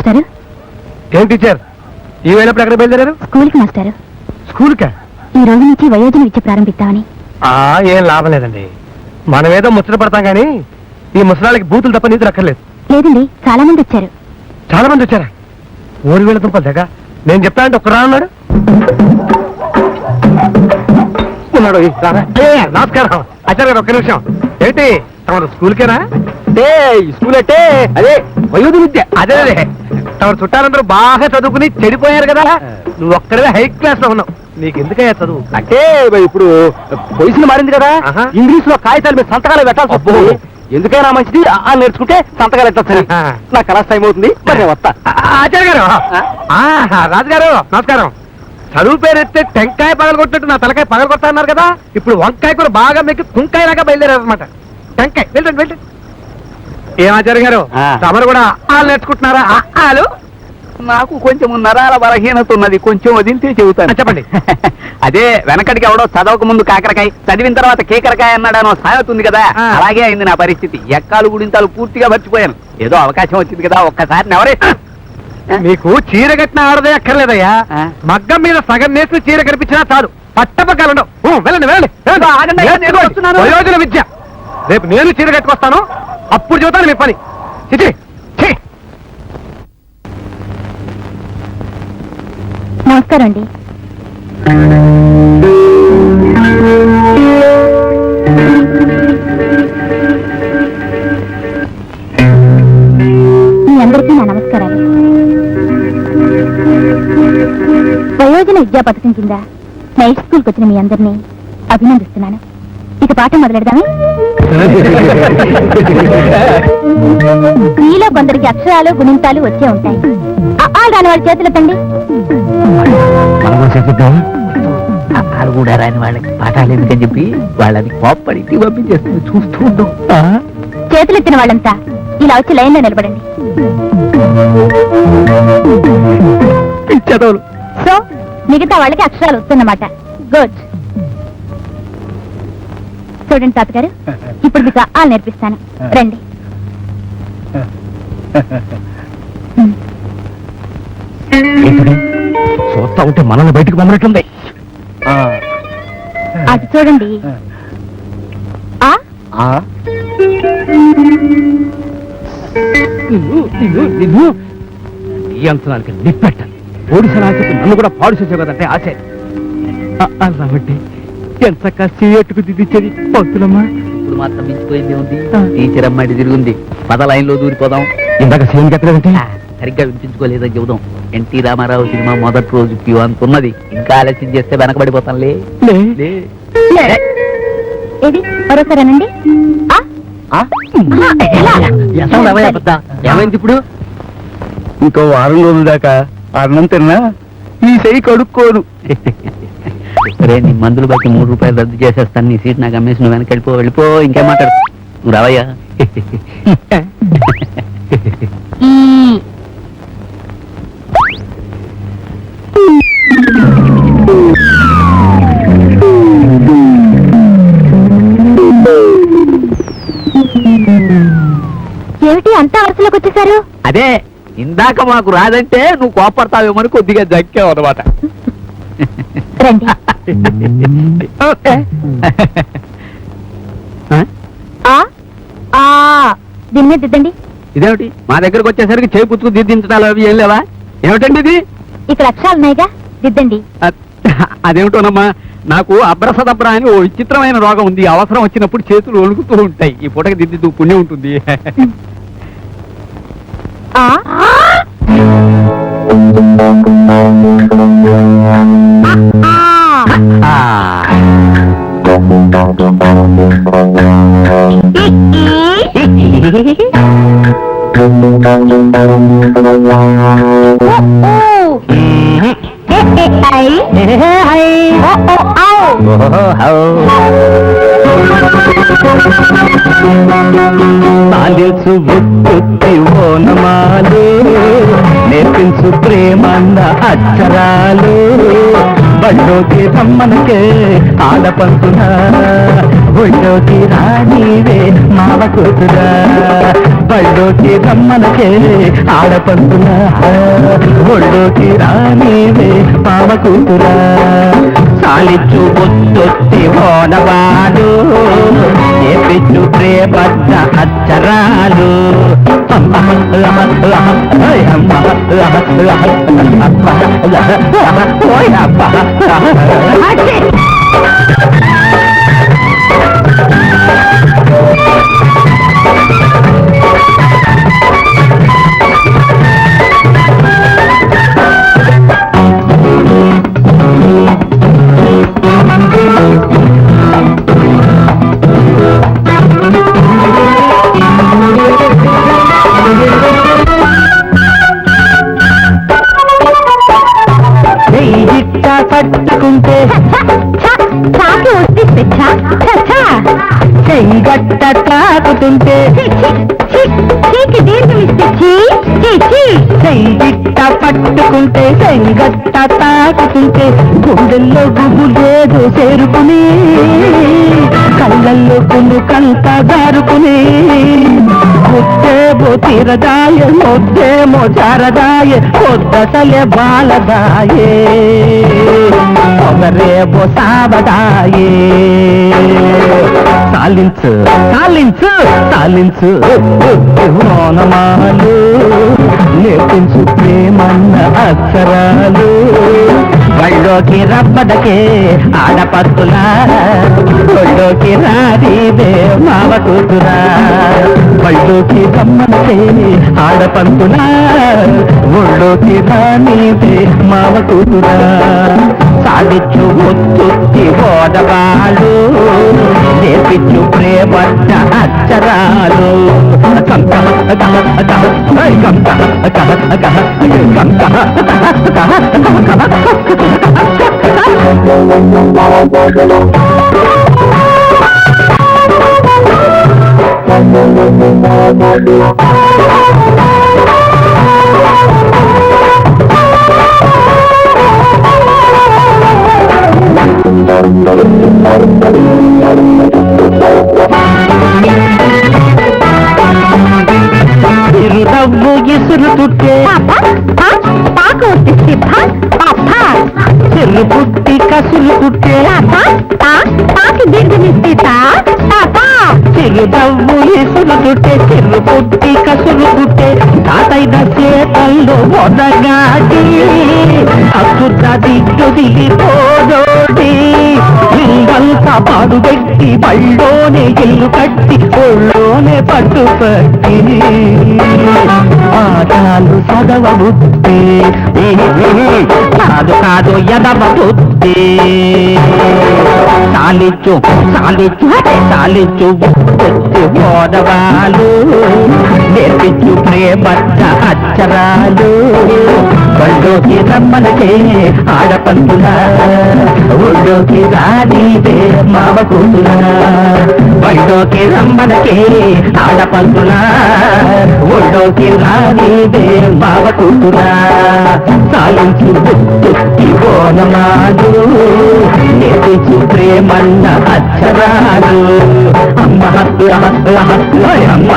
మాస్టారు. ఏం టీచర్ ఈ వేళప్పుడు ఎక్కడ బయలుదేరారు? స్కూల్కి మాస్టారు. స్కూల్కా? ఈ రోజు నుంచి వయోజన విద్య ప్రారంభిద్దామని. ఏం లాభం లేదండి. మనమేదో ముచ్చట పడతాం కానీ ఈ ముసలాళ్ళకి బూతులు తప్ప నీతులు అక్కర్లేదు. లేదండి, చాలా మంది వచ్చారు. చాలా మంది వచ్చారా? ఊరి వేళ తుంపలు దగ్గర నేను చెప్తా అంటే ఒక్కరా అన్నాడు. ఉన్నాడు. నమస్కారం ఆచార్య గారు, ఒక్క నిమిషం. ఏంటి తమరు స్కూల్కేనా? స్కూల్ అంటే అదే వయోజన విద్య. అదే అదే తమరు చుట్టాలందరూ బాగా చదువుకుని చెడిపోయారు కదా, నువ్వు ఒక్కడే హై క్లాస్ లో ఉన్నావు. నీకు ఎందుకయ్యా చదువు? అంటే ఇప్పుడు పొజిషన్ మారింది కదా, ఇంగ్లీష్ లో కాగితాలు మీద సంతకాలు పెట్టాల్సి వస్తుంది. ఎందుకైనా మంచిది నేర్చుకుంటే సంతకాలు పెట్టాలి. నాకు కలాస్ టైం అవుతుంది, మరి నేను వస్తా. ఆచార్య గారు, రాజుగారు నమస్కారం. చదువు పేరు ఎత్తే టెంకాయ పగలగొట్టినట్టు నా తలకాయ పగలగొడతా అన్నారు కదా, ఇప్పుడు వంకాయ కూర బాగా మీకు కుంకాయలాగా బయలుదేరారు అనమాట. టెంకాయ వెళ్ళండి వెళ్ళండి. ఏం ఆచార్య గారు, తమరు కూడా నేర్చుకుంటున్నారా? నాకు కొంచెం నరాల బలహీనత ఉన్నది, కొంచెం వదిలితే చెబుతాను. చెప్పండి. అదే వెనకటికి ఎవడో చదవక ముందు కాకరకాయ, చదివిన తర్వాత కేకరకాయ అన్నాడనో సామెత ఉంది కదా, అలాగే అయింది నా పరిస్థితి. ఎక్కాలు గుడింతాలు పూర్తిగా మర్చిపోయాను. ఏదో అవకాశం వచ్చింది కదా, ఒక్కసారి ఎవరే. మీకు చీర కట్టిన ఆడదే అక్కర్లేదయ్యా, మగ్గం మీద సగం నేసి చీర కనిపించినా చాలు. పట్టపక్కలండవు. వెళ్ళండి వెళ్ళండి. వయోజన విద్య. రేపు నేను చీర కట్టుకొస్తాను, అప్పుడు చూస్తాను మీ పని. చిచి నమస్కారం అండి. మీ అందరికీ నా నమస్కారాలు. వయోజన విద్యా పథకం కింద నైట్ స్కూల్కి వచ్చిన మీ అందరినీ అభినందిస్తున్నాను. ఇక పాఠం మొదలెడదామే. మీలో కొందరికి అక్షరాలు గుణింతాలు వచ్చే ఉంటాయి. రాని వాళ్ళ చేతులు తండి. వాళ్ళు కూడా రాని వాళ్ళకి పాఠాలు ఎందుకని చెప్పి వాళ్ళని కోప్పడి పంపించేస్తుంది. చూస్తూ ఉంటాం. చేతులు ఎత్తిన వాళ్ళంతా ఇలా వచ్చి లైన్ లో నిలబడండి. చదవలు. సో మిగతా వాళ్ళకి అక్షరాలు వస్తున్నమాట. గుడ్. చూడండి తాతగారు, ఇప్పుడు మీకు నేర్పిస్తాను. రండి. చూస్తా ఉంటే మనల్ని బయటకు పంపినట్లుంది. అది చూడండి. ఈ అంతరానికి నిప్పెట్టాలి. పోలీసులు ఆశకు నన్ను కూడా పాడు చేసే కదంటే ఆశ. కాబట్టి ఎంత కసిట్టుకు దిద్దిచ్చేది పంతులమ్మా. ఇప్పుడు మాత్రం మించిపోయింది ఉంది. టీచర్ అమ్మాయి తిరుగుంది. పద లైన్ లో దూరిపోదాం. ఇందాక సీఎం కట్టలేదంటే సరిగ్గా వినిపించుకోలేదని చెబుదాం. ఎన్టీ రామారావు సినిమా మొదటి రోజు క్యూ అనుకున్నది. ఇంకా ఆలస్యం చేస్తే వెనకబడిపోతాంలే. మరోసారేనండి. ఏమైంది ఇప్పుడు? ఇంకో వారం రోజుల దాకా అన్నం తిన్నా ఈ చెయ్యి కడుక్కోను. రే, నీ మందులు బట్టి 3 రూపాయలు రద్దు చేసేస్తాను. నీ సీట్ నాకు అమ్మేసి నువ్వు వెనక వెళ్ళిపో. ఇంకేం మాట్లాడు. నువ్వు రావయ్యా. ఏమిటి అంతా వరుసలోకి వచ్చేసారు? అదే ఇందాక మాకు రాదంటే నువ్వు కోపడతావేమని కొద్దిగా జక్కావు అనమాట. రండి. దీని మీద దిద్దండి. ఇదేమిటి మా దగ్గరకు వచ్చేసరికి చేయి పుచ్చుకు దిద్దించడాలు అవి ఏం లేవా? ఏమిటండి ఇది? ఇక్కడ అక్షరాలు ఉన్నాయిగా, దిద్దండి. అదేమిటోనమ్మా, నాకు అబ్రసదబ్ర అని ఓ విచిత్రమైన రోగం ఉంది. అవసరం వచ్చినప్పుడు చేతులు వణుకుతూ ఉంటాయి. ఈ పూటకి దిద్దుతూ పుణ్యం ఉంటుంది. తాలిసు బుద్ధి ఓనమాలు నేర్పించు ప్రేమన్న అక్షరాలు బళ్ళోకి రమ్మనకే ఆడపంతున ఒళ్ళోకి రానివే మావ కూతురా బళ్ళోకి రమ్మనకే ఆడపడుతున్నా ఒళ్ళోకి రానివే మావ కూతురా సాలిచ్చు బొత్తొత్తి ఓనవాడు చేపించు ప్రేమద్ద అచ్చరాలు పట్టుకుంటే చాకి వస్తే చెయ్యి గట్ట తాకుతుంటే చీకి దీర్ఘం ఇస్తే చెయ్యి గిట్ట పట్టుకుంటే చెయ్యి గట్ట తాకుతుంటే గుండెల్లో గుబు లేదు చేరుకుని కళ్ళల్లో కొను కంట దారుకుని ముద్దేమో తీరదాయ ముద్దేమో చారదాయ పొద్దసలే బాలదాయే పొగరేమో సావదాయే సాలించు సాలించు సాలించు మౌనమాలు నేర్పించు ప్రేమన్న అక్షరాలు బళ్ళోకి రబ్బదకే ఆడపత్తులా ఒళ్ళోకి రారీదే మావ కూతురా బళ్ళోకి రమ్మనకే ఆడపంతులా ఒళ్ళోకి రానీదే మావ కూతురా సాధించు ఒత్తుత్తి ఓడవాళ్ళు నేర్పించు ప్రేమన్న అక్షరాలు ఇరునవ్వు ఇసురు తుట్టే పాకు వస్తే చెల్లు పుట్టి కసులు కుట్టే పాకి దీర్ఘమిస్తే చిరునవ్వు ఇసురు తుట్టే చెల్లు పుట్టి కసులు కుట్టే తాతైన చేతల్లో మొదగాటి అద్భుత దిగ్గు దిగిపోదోటి ఇల్లంతా పాడుగట్టి బళ్ళోనే ఇల్లు కట్టి ఒళ్ళోనే పట్టు పట్టి పాఠాలు చదవ బుద్ధి కాదు కాదు ఎదవ బుద్ధి సాలిచ్చు సాలిచ్చు సాలిచ్చు బుద్ధి మోదవాలు నేర్పించు ప్రేమన్న అక్షరాలు బళ్ళోకి రమ్మనకే ఆడపంతులా ఒళ్ళోకి రానీదే మావ కూతులా బళ్ళోకి రమ్మనకే ఆడపంతులా ఒళ్ళోకి రానీదే మావ కూతులా సాలించు బుద్ధి ఓనమాలు నేర్పించు ప్రేమన్న అక్షరాలు అమ్మ అమ్మ